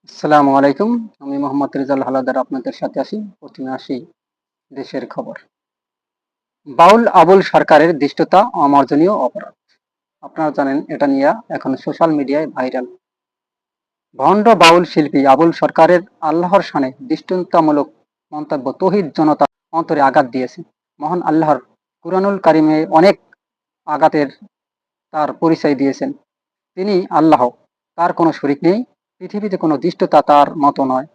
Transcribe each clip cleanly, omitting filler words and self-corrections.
আসসালামু আলাইকুম। আমি মোহাম্মদ রেজাল হালাদার আপনাদের সাথে প্রথমে আসি দেশের খবর। বাউল আবুল সরকারের ধৃষ্টতা অমার্জনীয় অপরাধ। আপনারা জানেন এটা নিয়ে এখন সোশ্যাল মিডিয়ায় ভাইরাল। ভণ্ড বাউল শিল্পী আবুল সরকারের আল্লাহর শানে দৃষ্টান্তমূলক মন্তব্য তৌহিদ জনতা অন্তরে আঘাত দিয়েছে। মহান আল্লাহর কুরআনুল কারিমে অনেক আঘাতের তার পরিচয় দিয়েছেন। তিনি আল্লাহ, তার কোনো শরিক নেই। পৃথিবীতে কোনো দৃষ্টতা তার মতো নয়।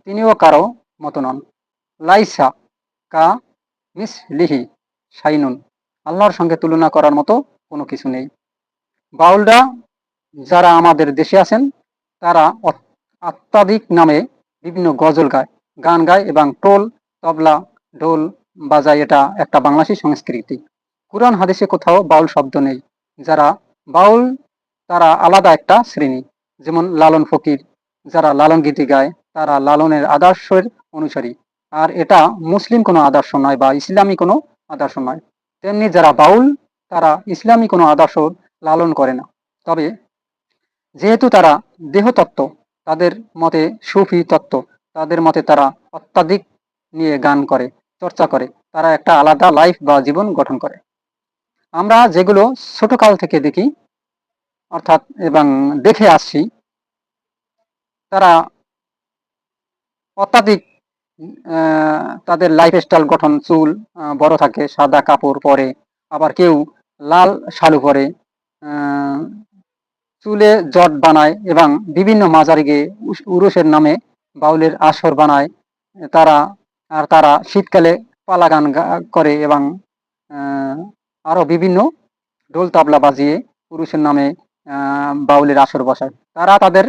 তিনিও কারো মতো নন। লাইসা কা মিসলিহি শাইনুন। আল্লাহর সঙ্গে তুলনা করার মতো কোনো কিছু নেই। বাউলরা যারা আমাদের দেশে আছেন তারা আত্মাধিক নামে বিভিন্ন গজল গায়, গান গায় এবং টোল, তবলা, ঢোল বাজায়। এটা একটা বাংলাদেশী সংস্কৃতি। কুরআন হাদিসে কোথাও বাউল শব্দ নেই। যারা বাউল তারা আলাদা একটা শ্রেণী। যেমন লালন ফকির, যারা লালন গীতি গায় তারা লালনের আদর্শের অনুসারী। আর এটা মুসলিম কোনো আদর্শ নয় বা ইসলামী কোনো আদর্শ নয়। তেমনি যারা বাউল তারা ইসলামী কোনো আদর্শ লালন করে না। তবে যেহেতু তারা দেহতত্ত্ব, তাদের মতে সুফি তত্ত্ব, তাদের মতে তারা অত্যাধিক নিয়ে গান করে, চর্চা করে, তারা একটা আলাদা লাইফ বা জীবন গঠন করে। আমরা যেগুলো ছোটকাল থেকে দেখি অর্থাৎ এবং দেখে আসছি, তারা অত্যাধিক তাদের লাইফ স্টাইল গঠন, চুল বড় থাকে, সাদা কাপড় পরে, আবার কেউ লাল শালু পরে, আহ, চুলে জট বানায় এবং বিভিন্ন মাজারে গিয়ে উরুসের নামে বাউলের আসর বানায়। তারা তারা শীতকালে পালা গান করে এবং আহ, আরো বিভিন্ন ঢোল তাবলা বাজিয়ে পুরুষের নামে বাউলের আসর বসায়। তারা তাদের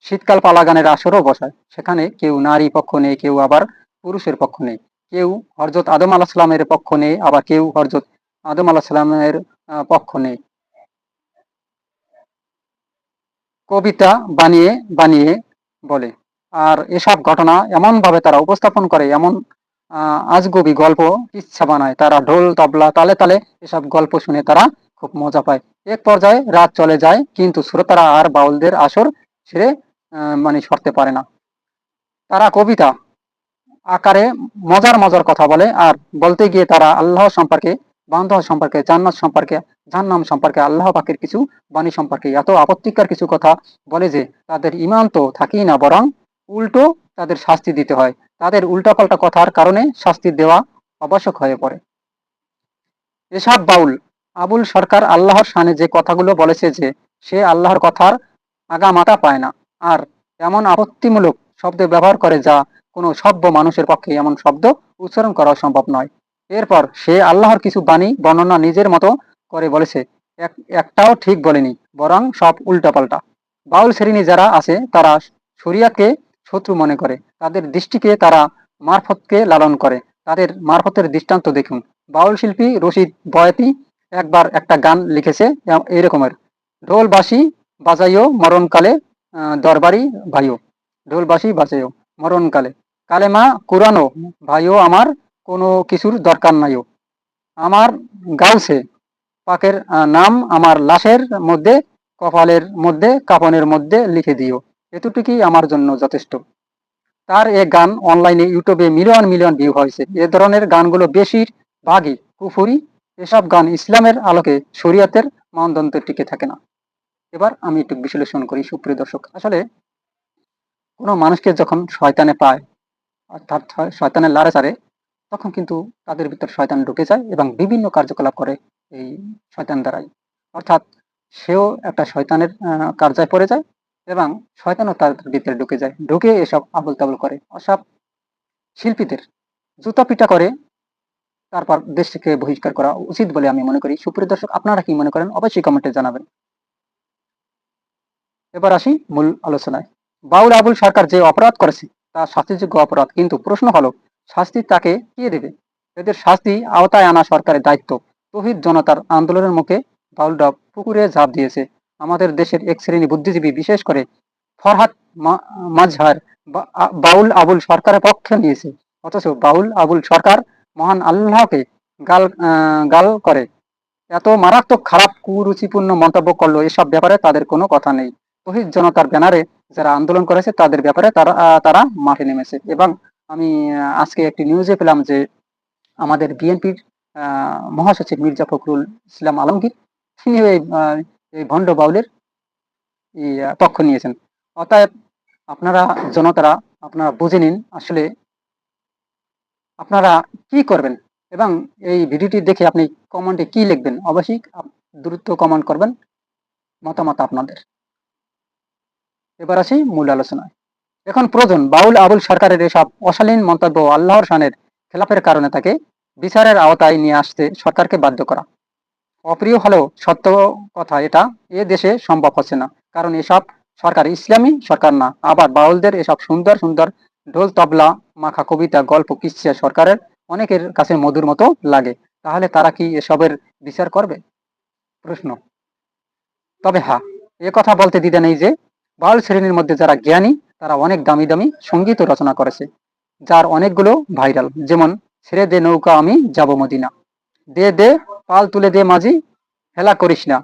শীতকাল পালা গানের আসরও বসায়। সেখানে কেউ নারী পক্ষ নেই, কেউ আবার পুরুষের পক্ষ নেই। কেউ হরজত আদম আলাহ সালামের পক্ষ নেই, আবার কেউ হরজত আদম আলাহ সালামের পক্ষ নেই। কবিতা বানিয়ে বানিয়ে বলে। আর এসব ঘটনা এমন ভাবে তারা উপস্থাপন করে, এমন আজগুবি গল্প কিচ্ছা বানায়। তারা ঢোল তবলা তালে তালে এসব গল্প শুনে তারা খুব মজা পায়। এক পর্যায়ে রাত চলে যায় কিন্তু শ্রোতারা আর বাউলদের আসর ছেড়ে মানে সরতে পারে না। তারা কবিতা আকারে মজার মজার কথা বলে, আর বলতে গিয়ে তারা আল্লাহ সম্পর্কে, বান্ধব সম্পর্কে, জান্নাত সম্পর্কে, জাহান্নাম সম্পর্কে, আল্লাহ পাকের কিছু বাণী সম্পর্কে এত আপত্তিকর কিছু কথা বলে যে তাদের ইমান তো থাকেই না, বরং উল্টো তাদের শাস্তি দিতে হয়। তাদের উল্টাপাল্টা কথার কারণে শাস্তি দেওয়া আবশ্যক হয়ে পড়ে। এসব বাউল আবুল সরকার আল্লাহর শানে যে কথাগুলো বলেছে যে সে আল্লাহর কথার আগামাথা পায় না, আর এমন আপত্তিমূলক শব্দ ব্যবহার করে যা কোনো সভ্য মানুষের পক্ষে এমন শব্দ উচ্চারণ করা সম্ভব নয়। এরপর সে আল্লাহর কিছু বাণী বর্ণনা নিজের মতো করে বলেছে, একটাও ঠিক বলেনি, বরং সব উল্টাপাল্টা। বাউল শ্রেণী যারা আছে তারা শরিয়াতকে শত্রু মনে করে, তাদের দৃষ্টিকে তারা মারফতকে লালন করে। তাদের মারফতের দৃষ্টান্ত দেখুন। বাউল শিল্পী রশিদ বয়াতি একবার একটা গান লিখেছে এরকমের: ঢোল বাঁশি বাজাইও মরণকালে, দরবারি ভাইও। ঢোল বাঁশি বাজাইও মরণকালে, কালেমা কুরানো ভাইও আমার, কোনো কিছুর দরকার নাইও। আমার গাউছে পাকের নাম আমার লাশের মধ্যে, কপালের মধ্যে, কাপনের মধ্যে লিখে দিও। এতটুকুই আমার জন্য যথেষ্ট। তার এ গান অনলাইনে ইউটিউবে মিলিয়ন মিলিয়ন ভিউ হয়েছে। এ ধরনের গানগুলো বেশিরভাগই কুফুরি। এসব গান ইসলামের আলোকে শরিয়তের মানদণ্ডে টিকে থাকে না। এবার আমি একটু বিশ্লেষণ করি সুপ্রিয় দর্শক। আসলে কোনো মানুষকে যখন শয়তানে পায়, অর্থাৎ শয়তানের লারে চারে, তখন কিন্তু তাদের ভিতর শয়তান ঢুকে যায় এবং বিভিন্ন কার্যকলাপ করে এই শয়তান দ্বারাই। অর্থাৎ সেও একটা শয়তানের কার্যায় পড়ে যায় এবং শয়তানও তার ভিতরে ঢুকে যায়, ঢুকে এসব আবল তাবল করে। সব শিল্পীদের জুতা পিটা করে তারপর দেশ থেকে বহিষ্কার করা উচিত বলে আমি মনে করি। সুপ্রিয় দর্শক, আপনারা কি মনে করেন অবশ্যই কমেন্টে জানাবেন। এবার আসি মূল আলোচনায়। বাউল আবুল সরকার যে অপরাধ করেছে তা শাস্তিযোগ্য অপরাধ, কিন্তু প্রশ্ন হলো শাস্তি তাকে কে দেবে? এদের শাস্তি আওতায় আনা সরকারের দায়িত্ব। তৌহিদ জনতার আন্দোলনের মুখে বাউলরা পুকুরে ঝাঁপ দিয়েছে। আমাদের দেশের এক শ্রেণী বুদ্ধিজীবী, বিশেষ করে ফরহাদ মাজহার বাউল আবুল সরকারের পক্ষে নিয়েছে। অথচ বাউল আবুল সরকার মহান আল্লাহকে গাল গাল করে এত মারাত্মক খারাপ কুরুচিপূর্ণ মন্তব্য করলো, এসব ব্যাপারে তাদের কোনো কথা নেই। তৌহিদ জনতার ব্যানারে যারা আন্দোলন করেছে তাদের ব্যাপারে তারা মাঠে নেমেছে। এবং আমি আজকে একটি নিউজে পেলাম যে আমাদের বিএনপির মহাসচিব মির্জা ফখরুল ইসলাম আলমগীর তিনি এই ভণ্ড বাউলের পক্ষ নিয়েছেন। অতএব আপনারা জনতারা আপনারা বুঝে নিন আসলে আপনারা কি করবেন, এবং এই ভিডিওটি দেখে আপনি কমেন্টে কি লিখবেন অবশ্যই দ্রুত কমেন্ট করবেন মতামত আপনাদের। এবার আসি মূল আলোচনায়। এখন প্রয়োজন বাউল আবুল সরকারের এসব অশালীন মন্তব্য আল্লাহর শানের খেলাপের কারণে তাকে বিচারের আওতায় নিয়ে আসতে সরকারকে বাধ্য করা। অপ্রিয় হলেও সত্য কথা, এটা এ দেশে সম্ভব হচ্ছে না, কারণ এসব সরকার ইসলামী সরকার না। আবার বাউলদের এসব সুন্দর সুন্দর ঢোল তবলা মাখা কবিতা গল্প কিচ্ছা সরকারের অনেকের কাছে মধুর মতো লাগে। তাহলে তারা কি এসবের বিচার করবে? প্রশ্ন। তবে হ্যাঁ, এ কথা বলতে দ্বিধা নেই যে বাউল শ্রেণীর মধ্যে যারা জ্ঞানী তারা অনেক দামি দামি সঙ্গীত রচনা করেছে, যার অনেকগুলো ভাইরাল। যেমন ছেড়ে দে নৌকা আমি যাব মদিনা, দে দে পাল তুলে দে মাঝি, হেলা করিস না,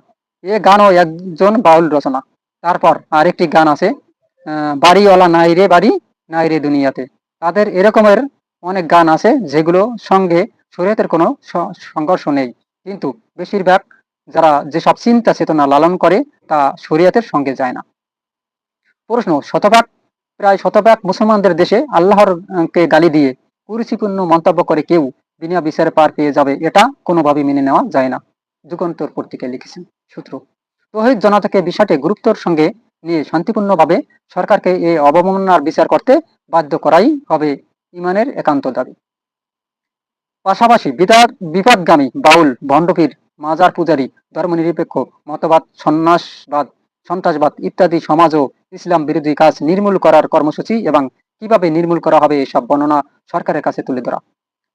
এ গানও একজন বাউল রচনা। তারপর আরেকটি গান আছে, বাড়িওয়ালা নাই রে বাড়ি, নাই রে দুনিয়াতে। তাদের এরকমের অনেক গান আছে যেগুলো সঙ্গে শরীয়তের কোনো সংঘর্ষ নেই, কিন্তু বেশিরভাগ যারা যেসব চিন্তা চেতনা লালন করে তা শরীয়তের সঙ্গে যায় না। প্রশ্ন। প্রায় শতভাগ মুসলমানদের দেশে আল্লাহর কে গালি দিয়ে কুরুচিপূর্ণ মন্তব্য করে কেউ বিনা বিচারে পার পেয়ে যাবে, এটা কোনোভাবেই মেনে নেওয়া যায় না। যুগান্তর পত্রিকায় লিখেছেন। সূত্র। তৌহিদ জনতাকে বিষয়টি গুরুত্বর সঙ্গে নিয়ে শান্তিপূর্ণভাবে সরকারকে এই অবমাননার বিচার করতে বাধ্য করাই হবে ইমানের একান্ত দাবি। পাশাপাশি বিপদগামী বাউল, ভণ্ডপীর, মাজার পূজারী, ধর্মনিরপেক্ষ মতবাদ, সন্ত্রাসবাদ ইত্যাদি সমাজ ও ইসলাম বিরোধী কাজ নির্মূল করার কর্মসূচি এবং কিভাবে নির্মূল করা হবে এসব বর্ণনা সরকারের কাছে তুলে ধরা।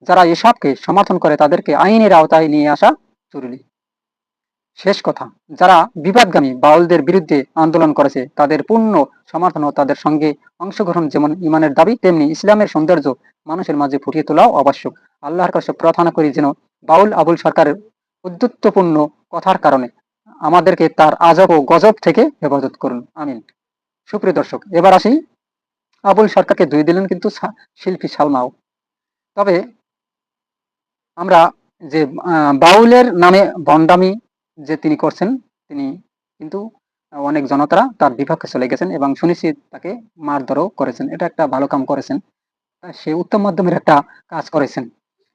যারা এসবকে সমর্থন করে তাদেরকে আইনের আওতায় নিয়ে আসা জরুরি। শেষ কথা, যারা বিবাদগামী বাউলদের বিরুদ্ধে আন্দোলন করেছে তাদের পূর্ণ সমর্থন ও তাদের সঙ্গে অংশগ্রহণ যেমন ইমানের দাবি, তেমনি ইসলামের সৌন্দর্য মানুষের মাঝে ফুটিয়ে তোলাও আবশ্যক। আল্লাহর কাছে প্রার্থনা করি যেন বাউল আবুল সরকারের উদ্ধত্তপূর্ণ কথার কারণে আমাদেরকে তার আজব ও গজব থেকে হেফাজত করুন। আমিন। সুপ্রিয় দর্শক, এবার আসি আবুল সরকারকে ধুয়ে দিলেন কিন্তু শিল্পী সালমাও। তবে আমরা যে বাউলের নামে ভণ্ডামি যে তিনি করছেন, তিনি কিন্তু অনেক জনতারা তার বিপক্ষে চলে গেছেন এবং শুনেছি তাকে মারধরও করেছেন। এটা একটা ভালো কাম করেছেন, সে উত্তম মাধ্যমের একটা কাজ করেছেন।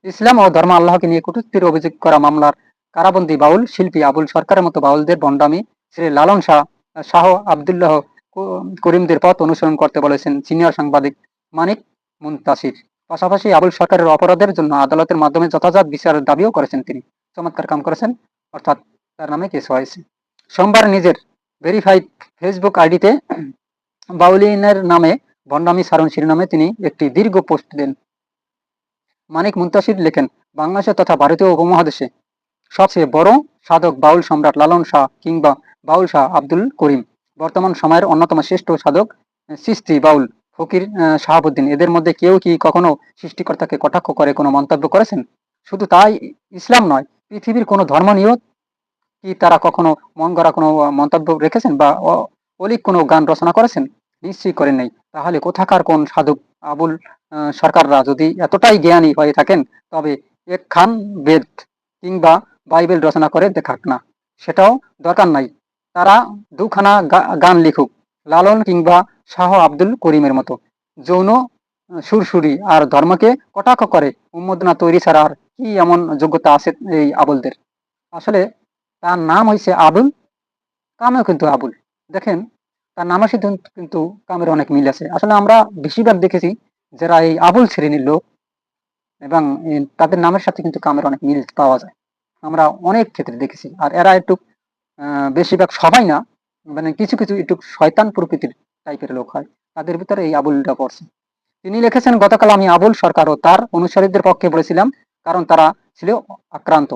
ইসলাম ও ধর্ম আল্লাহকে নিয়ে কটূক্তির অভিযোগ করা মামলার কারাবন্দী বাউল শিল্পী আবুল সরকারের মতো বাউলদের ভণ্ডামি শ্রী লালন শাহ আবদুল্লাহ করিমদের পথ অনুসরণ করতে বলেছেন সিনিয়র সাংবাদিক মানিক মুনতাসির। পাশাপাশি আবুল সরকারের অপরাধের জন্য আদালতের মাধ্যমে যথাযথ বিচারের দাবিও করেছেন তিনি। চমৎকার কাম করেছেন, অর্থাৎ তার নামে কেস হয়েছে। সোমবার নিজের ভেরিফাইড ফেসবুক আইডিতে বাউলিনের নামে ভণ্ডামি সারণ শিরোনামে তিনি একটি দীর্ঘ পোস্ট দেন। মানিক মুনতাসির লেখেন, বাংলাদেশে তথা ভারতীয় উপমহাদেশে সবচেয়ে বড় সাধক বাউল সম্রাট লালন শাহ কিংবা বাউল শাহ আব্দুল করিম, বর্তমান সময়ের অন্যতম শ্রেষ্ঠ সাধক চিশতি বাউল ফকির শাহাবুদ্দিন, এদের মধ্যে কেউ কি কখনো সৃষ্টিকর্তাকে কটাক্ষ করে কোনো মন্তব্য করেছেন? শুধু তাই, ইসলাম নয়, পৃথিবীর কোনো ধর্ম নিয়েও কি তারা কখনো মন গড়া কোনো মন্তব্য রেখেছেন বা অলিক কোনো গান রচনা করেছেন? নিশ্চয়ই করেন নাই। তাহলে কোথাকার কোন সাধক আবুল সরকাররা যদি এতটাই জ্ঞানী হয়ে থাকেন তবে একখান বেদ কিংবা বাইবেল রচনা করে দেখাক না, সেটাও দরকার নাই। তারা দুখানা গান লিখুক লালন কিংবা শাহ আব্দুল করিমের মতো। যৌন সুরসুরি আর ধর্মকে কটাক্ষ করে উন্মাদনা তৈরি ছাড়া আর কি এমন যোগ্যতা আছে এই আবুলদের? আসলে তার নাম হয়েছে আবুল, কামেও কিন্তু আবুল। দেখেন, তার নামের সাথে কিন্তু কামের অনেক মিল আছে। আসলে আমরা বেশিরভাগ দেখেছি যারা এই আবুল শ্রেণীর লোক এবং তাদের নামের সাথে কিন্তু কামের অনেক মিল পাওয়া যায়, আমরা অনেক ক্ষেত্রে দেখেছি। আর এরা একটু বেশিরভাগ সবাই না, মানে কিছু কিছু একটু শয়তান প্রকৃতির টাইপের লোক হয়, তাদের ভিতরে এই আবুলটা পড়ছে। তিনি লিখেছেন, গতকাল আমি আবুল সরকার ও তার অনুসারীদের পক্ষে বলেছিলাম, কারণ তারা ছিল আক্রান্ত।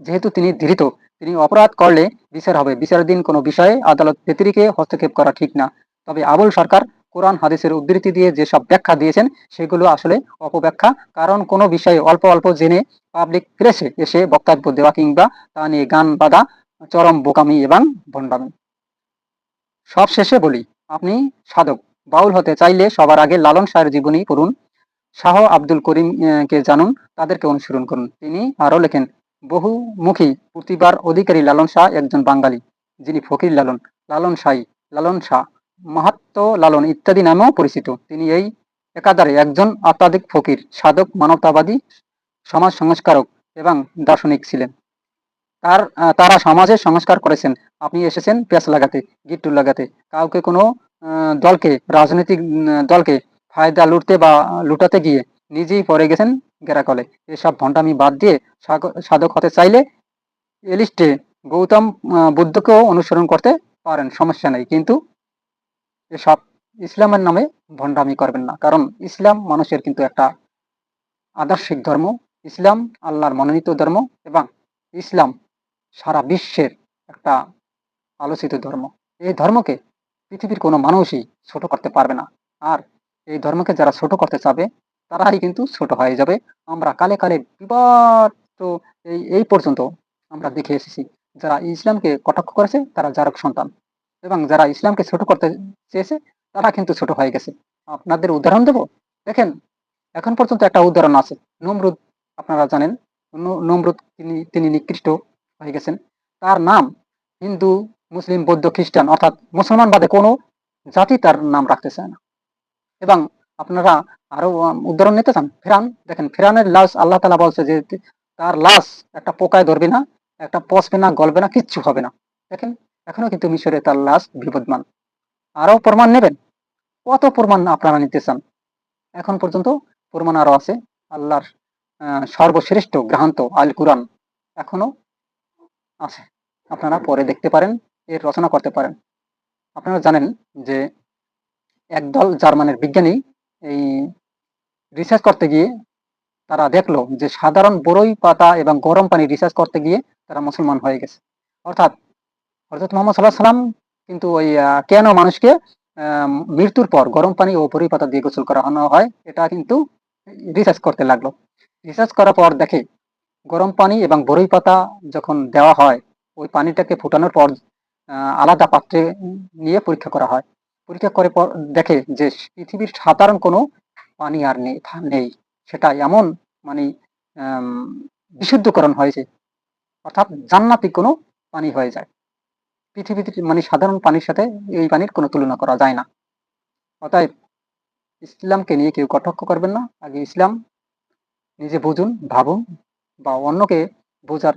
যেহেতু তিনি ধৃত, তিনি অপরাধ করলে বিচার হবে, বিচারের দিন কোনো বিষয়ে আদালত ব্যতিরিকে হস্তক্ষেপ করা ঠিক না। তবে আবুল সরকার কোরআন হাদিসের উদ্ধৃতি দিয়ে যেসব ব্যাখ্যা দিয়েছেন সেগুলো আসলে অপব্যাখ্যা, কারণ কোনো বিষয়ে অল্প অল্প জেনে পাবলিক প্লেসে এসে বক্তব্য দেওয়া কিংবা তা নিয়ে গান বাঁধা চরম বোকামি এবং ভণ্ডামি। সব শেষে বলি, আপনি সাধক। বাউল হতে চাইলে সবার আগে লালন শাহের জীবনী পড়ুন, শাহ আব্দুল করিম কে জানুন, তাদেরকে অনুসরণ করুন। তিনি আরো লেখেন, বহুমুখী প্রতিভার অধিকারী লালন শাহ একজন বাঙালি, যিনি ফকির লালন, লালন শাহী, লালন শাহ, মাহাত্ম লালন ইত্যাদি নামেও পরিচিত। তিনি এই একাধারে একজন আত্মাধিক ফকির, সাধক, মানবতাবাদী, সমাজ সংস্কারক এবং দার্শনিক ছিলেন। তারা সমাজের সংস্কার করেছেন। আপনি এসেছেন পেঁচ লাগাতে, গিট্টু লাগাতে, কাউকে কোনো দলকে, রাজনৈতিক দলকে ফায়দা লুটতে বা লুটাতে গিয়ে নিজেই পড়ে গেছেন গেরাকলে। এসব ভণ্ডামি বাদ দিয়ে সাধক হতে চাইলে এলিস্টে গৌতম বুদ্ধকেও অনুসরণ করতে পারেন, সমস্যা নেই। কিন্তু এসব ইসলামের নামে ভণ্ডামি করবেন না, কারণ ইসলাম মানুষের কিন্তু একটা আদর্শিক ধর্ম। ইসলাম আল্লাহর মনোনীত ধর্ম এবং ইসলাম সারা বিশ্বের একটা আলোচিত ধর্ম। এই ধর্মকে পৃথিবীর কোনো মানুষই ছোট করতে পারবে না। আর এই ধর্মকে যারা ছোট করতে চাবে তারাই কিন্তু ছোট হয়ে যাবে। আমরা কালে কালে বিবাদ এই পর্যন্ত আমরা দেখে এসেছি, যারা ইসলামকে কটাক্ষ করেছে তারা জারক সন্তান, এবং যারা ইসলামকে ছোট করতে চেয়েছে তারা কিন্তু ছোট হয়ে গেছে। আপনাদের উদাহরণ দেব, দেখেন, এখন পর্যন্ত একটা উদাহরণ আছে, নমরুদ। আপনারা জানেন নমরুদ তিনি নিকৃষ্ট হয়ে গেছেন। তার নাম হিন্দু, মুসলিম, বৌদ্ধ, খ্রিস্টান অর্থাৎ মুসলমান বাদে কোনো জাতি তার নাম রাখতে চায় না। এবং আপনারা আরো উদাহরণ নিতে চান, ফেরান, দেখেন ফেরানের লাশ আল্লাহ তালা বলছে যে তার লাশ একটা পোকায় ধরবে না, একটা পচবে না, গলবে না, কিচ্ছু হবে না। দেখেন এখনো কিন্তু মিশরে তার লাশ বিপদমান। আরো প্রমাণ নেবেন? কত প্রমাণ আপনারা নিতে চান? এখন পর্যন্ত প্রমাণ আরো আছে। আল্লাহর সর্বশ্রেষ্ঠ গ্রন্থ আল কুরআন এখনো আছে, আপনারা পরে দেখতে পারেন, এর রচনা করতে পারেন। আপনারা জানেন যে একদল জার্মানের বিজ্ঞানী এই রিসার্চ করতে গিয়ে তারা দেখলো যে সাধারণ বরই পাতা এবং গরম পানি রিসার্চ করতে গিয়ে তারা মুসলমান হয়ে গেছে। অর্থাৎ হযরত মুহাম্মদ সাল্লাল্লাহু আলাইহি সাল্লাম কিন্তু ওই কেন মানুষকে মৃত্যুর পর গরম পানি ও বরই পাতা দিয়ে গোসল করানো হয় এটা কিন্তু রিসার্চ করতে লাগলো। রিসার্চ করার পর দেখে গরম পানি এবং বরই পাতা যখন দেওয়া হয়, ওই পানিটাকে ফুটানোর পর আলাদা পাত্রে নিয়ে পরীক্ষা করা হয়। পরীক্ষা করে পর দেখে যে পৃথিবীর সাধারণ কোনো পানি আর নেই। সেটা এমন মানে আম বিশুদ্ধকরণ হয়েছে, অর্থাৎ জান্নাতি কোনো পানি হয়ে যায়। পৃথিবীতে মানে সাধারণ পানির সাথে এই পানির কোনো তুলনা করা যায় না। অতএব ইসলামকে নিয়ে কেউ কটাক্ষ করবেন না। আগে ইসলাম নিজে বুঝুন, ভাবুন, বা অন্যকে বোঝার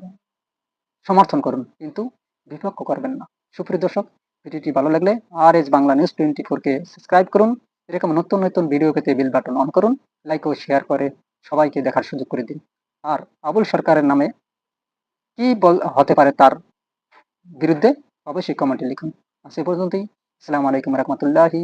সমর্থন করুন, কিন্তু বিপক্ষ করবেন না। সুপ্রিয় দর্শক, ভিডিওটি ভালো লাগলে আর বাংলা নিউজ 24 কে সাবস্ক্রাইব করুন। এরকম নতুন নতুন ভিডিও পেতে বেল বাটন অন করুন, লাইক ও শেয়ার করে সবাইকে দেখার সুযোগ করে দিন। আর আবুল সরকারের নামে কি হতে পারে তার বিরুদ্ধে অবশ্যই কমেন্টে লিখুন। আজ এ পর্যন্তই। আসসালামু আলাইকুম রহমতুল্লাহি।